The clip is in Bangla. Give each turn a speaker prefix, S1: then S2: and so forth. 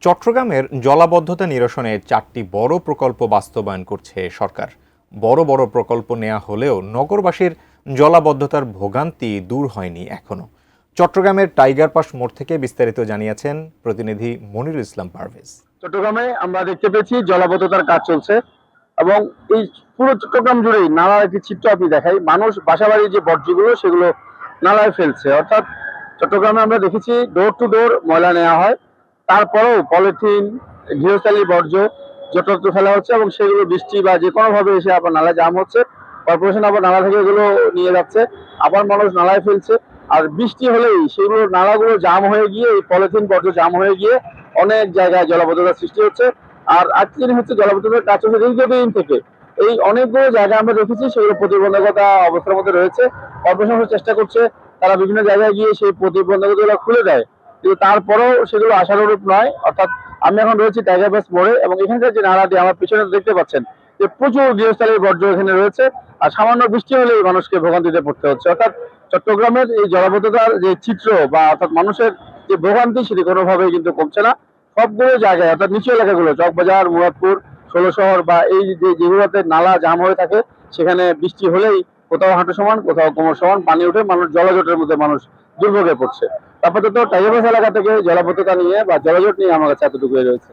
S1: চট্টগ্রামের জলাবদ্ধতা নিরসনে 4টি বড় প্রকল্প বাস্তবায়ন করছে সরকার। বড় বড় প্রকল্প নেওয়া হলেও নগরবাসীর জলাবদ্ধতার ভোগান্তি দূর হয়নি এখনো। চট্টগ্রামের টাইগার পাস মোড় থেকে বিস্তারিত জানিয়েছেন প্রতিনিধি মনিরুল ইসলাম পারভেজ।
S2: চট্টগ্রামে আমরা দেখতে পেয়েছি জলাবদ্ধতার কাজ চলছে এবং এই পুরো চট্টগ্রাম জুড়েই নালার একটি চিত্র আপনি দেখাই, মানুষ বাসাবাড়ির যে বর্জ্যগুলো সেগুলো নালায় ফেলছে। অর্থাৎ চট্টগ্রামে আমরা দেখেছি ডোর টু ডোর ময়লা নেওয়া হয়, তারপরেও পলিথিন, গৃহস্থালী বর্জ্য যত্রতত্র ফেলা হচ্ছে এবং সেগুলো বৃষ্টি বা যে কোনোভাবে এসে আবার নালা জাম হচ্ছে। কর্পোরেশন আবার নালা থেকে এগুলো নিয়ে যাচ্ছে, আবার মানুষ নালায় ফেলছে। আর বৃষ্টি হলেই সেগুলো নালাগুলো জাম হয়ে গিয়ে এই পলিথিন বর্জ্য জাম হয়ে গিয়ে অনেক জায়গায় জলাবদ্ধতার সৃষ্টি হচ্ছে। আর আরেকটি জিনিস হচ্ছে, জলাবদ্ধতার কাজ হচ্ছে দীর্ঘদিন থেকে। এই অনেকগুলো জায়গা আমরা দেখেছি সেগুলো প্রতিবন্ধকতা অবস্থার মধ্যে রয়েছে। কর্পোরেশন চেষ্টা করছে, তারা বিভিন্ন জায়গায় গিয়ে সেই প্রতিবন্ধকতাগুলো খুলে দেয়, কিন্তু তারপরেও সেগুলো আশানুরূপ নয়। অর্থাৎ আমি এখন রয়েছি টাইগার পাস মোড়ে এবং এখানকার যে নালাটি আমার পিছনে দেখতে পাচ্ছেন যে প্রচুর গৃহস্থালীর বর্জ্য এখানে রয়েছে। আর সামান্য বৃষ্টি হলেই মানুষকে ভোগান্তিতে পড়তে হচ্ছে। অর্থাৎ চট্টগ্রামের এই জলাবদ্ধতার যে চিত্র বা অর্থাৎ মানুষের যে ভোগান্তি সেটি কোনোভাবেই কিন্তু কমছে না। সবগুলো জায়গায় অর্থাৎ নিচু এলাকাগুলো, চকবাজার, মুরাদপুর, ষোলশহর বা এই যেগুলোতে নালা জাম হয়ে থাকে, সেখানে বৃষ্টি হলেই কোথাও হাঁটু সমান কোথাও কোমর সমান পানি উঠে মানুষ জলজটের মধ্যে দুর্ভোগে পড়ছে। আপাতত টাইগার পাস এলাকা থেকে জলাবদ্ধতা নিয়ে বা জলজট নিয়ে আমার কাছে এতটুকুই রয়েছে।